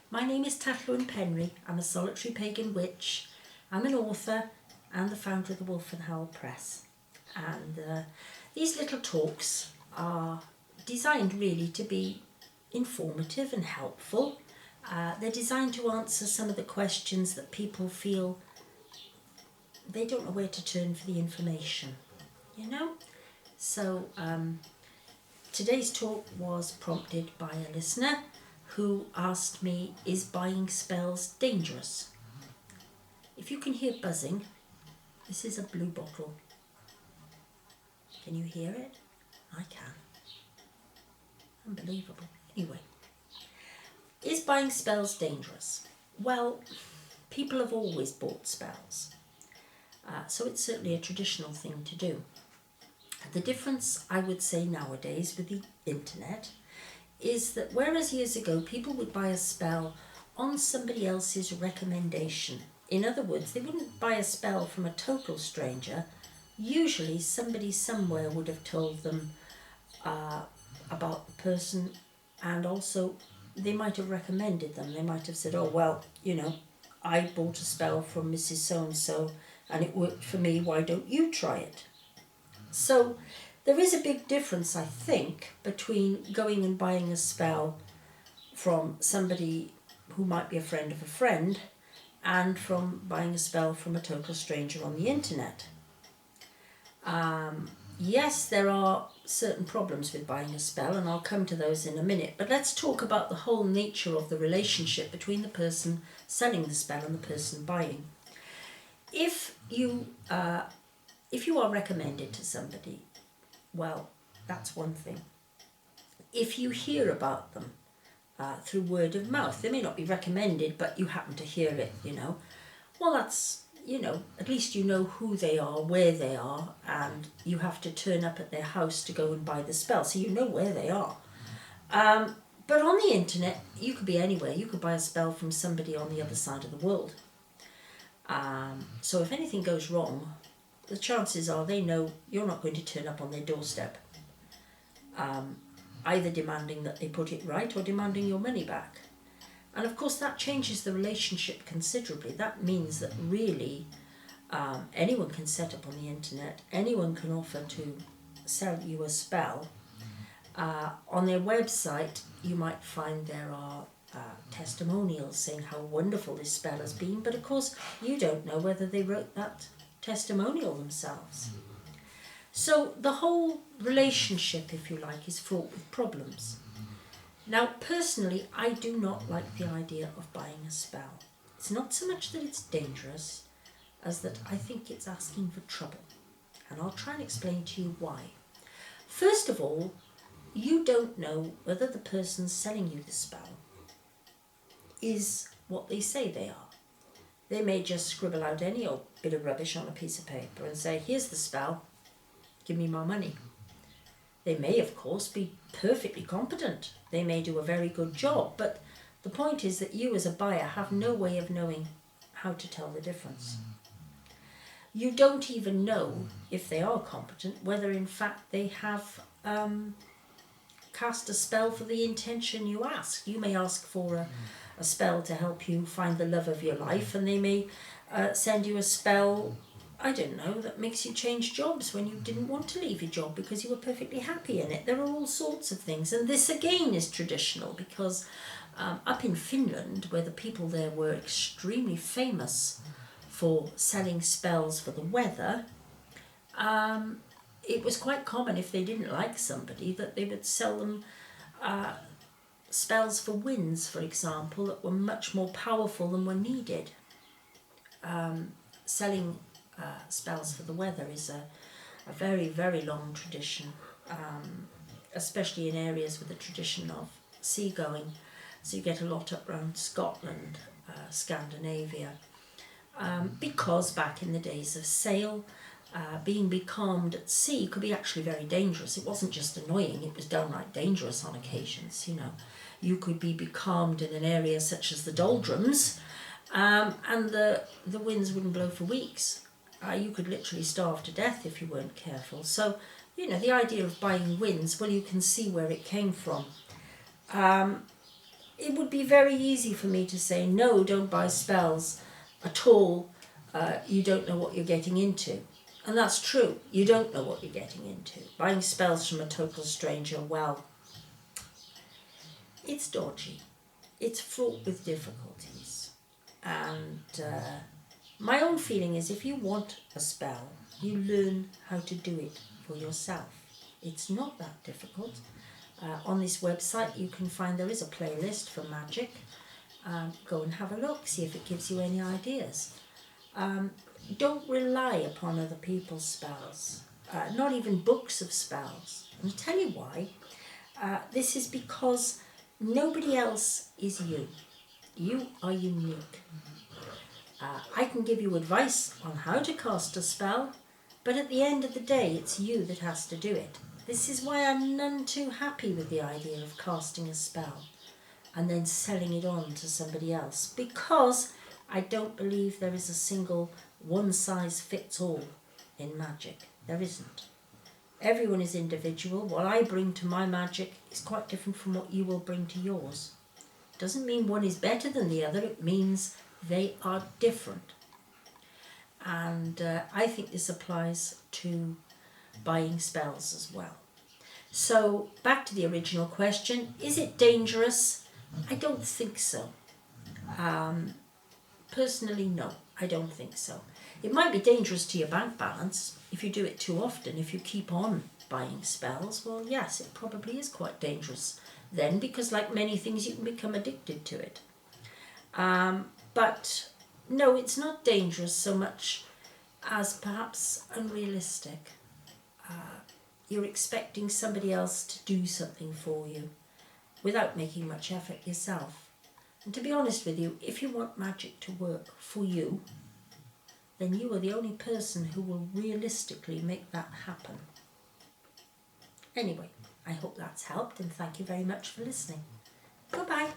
My name is Tathlwyn Penry. I'm a solitary pagan witch. I'm an author and the founder of the Wolf and Howl Press. And these little talks are designed really to be informative and helpful. They're designed to answer some of the questions that people feel they don't know where to turn for the information, you know? So today's talk was prompted by a listener who asked me, is buying spells dangerous? If you can hear buzzing, this is a blue bottle. Can you hear it? I can. Unbelievable. Anyway, is buying spells dangerous? Well, people have always bought spells. So it's certainly a traditional thing to do. The difference, I would say, nowadays with the internet is that whereas years ago people would buy a spell on somebody else's recommendation, in other words, they wouldn't buy a spell from a total stranger. Usually somebody somewhere would have told them about the person, and also they might have recommended them. They might have said, oh, well, you know, I bought a spell from Mrs. So-and-so and it worked for me, why don't you try it? So there is a big difference, I think, between going and buying a spell from somebody who might be a friend of a friend and from buying a spell from a total stranger on the internet. Yes, there are certain problems with buying a spell, and I'll come to those in a minute, but let's talk about the whole nature of the relationship between the person selling the spell and the person buying. If you are recommended to somebody, well, that's one thing. If you hear about them through word of mouth, they may not be recommended, but you happen to hear it, you know, well, that's, you know, at least you know who they are, where they are, and you have to turn up at their house to go and buy the spell, so you know where they are. But on the internet, you could be anywhere. You could buy a spell from somebody on the other side of the world. So if anything goes wrong, the chances are they know you're not going to turn up on their doorstep, either demanding that they put it right or demanding your money back. And of course that changes the relationship considerably. That means that really anyone can set up on the internet, anyone can offer to sell you a spell. On their website you might find there are testimonials saying how wonderful this spell has been, but of course you don't know whether they wrote that testimonial themselves. So the whole relationship, if you like, is fraught with problems. Now, personally, I do not like the idea of buying a spell. It's not so much that it's dangerous as that I think it's asking for trouble. And I'll try and explain to you why. First of all, you don't know whether the person selling you the spell is what they say they are. They may just scribble out any old bit of rubbish on a piece of paper and say, here's the spell, give me my money. They may, of course, be perfectly competent. They may do a very good job, but the point is that you as a buyer have no way of knowing how to tell the difference. You don't even know, if they are competent, whether in fact they have cast a spell for the intention you ask. You may ask for a spell to help you find the love of your life, and they may send you a spell, I don't know, that makes you change jobs when you didn't want to leave your job because you were perfectly happy in it. There are all sorts of things, and this again is traditional because up in Finland, where the people there were extremely famous for selling spells for the weather, it was quite common if they didn't like somebody that they would sell them spells for winds, for example, that were much more powerful than were needed. Selling spells for the weather is a very, very long tradition, especially in areas with a tradition of seagoing. So you get a lot up around Scotland, Scandinavia, because back in the days of sail, being becalmed at sea could be actually very dangerous. It wasn't just annoying, it was downright dangerous on occasions, you know. You could be becalmed in an area such as the doldrums, and the winds wouldn't blow for weeks. You could literally starve to death if you weren't careful. So, you know, the idea of buying winds, well, you can see where it came from. it would be very easy for me to say, no, don't buy spells at all. You don't know what you're getting into. And that's true. You don't know what you're getting into. Buying spells from a total stranger, well, it's dodgy. It's fraught with difficulties. And my own feeling is if you want a spell, you learn how to do it for yourself. It's not that difficult. On this website you can find there is a playlist for magic. Go and have a look, see if it gives you any ideas. Don't rely upon other people's spells, not even books of spells. And I'll tell you why. This is because nobody else is you. You are unique. I can give you advice on how to cast a spell, but at the end of the day it's you that has to do it. This is why I'm none too happy with the idea of casting a spell and then selling it on to somebody else, because I don't believe there is a single one-size-fits-all in magic. There isn't. Everyone is individual. What I bring to my magic is quite different from what you will bring to yours. Doesn't mean one is better than the other, it means they are different. And I think this applies to buying spells as well. So back to the original question, is it dangerous? I don't think so. Personally, no, I don't think so. It might be dangerous to your bank balance if you do it too often. If you keep on buying spells, well, yes, it probably is quite dangerous then, because like many things, you can become addicted to it. But no, it's not dangerous so much as perhaps unrealistic. You're expecting somebody else to do something for you without making much effort yourself. And to be honest with you, if you want magic to work for you, then you are the only person who will realistically make that happen. Anyway, I hope that's helped, and thank you very much for listening. Goodbye.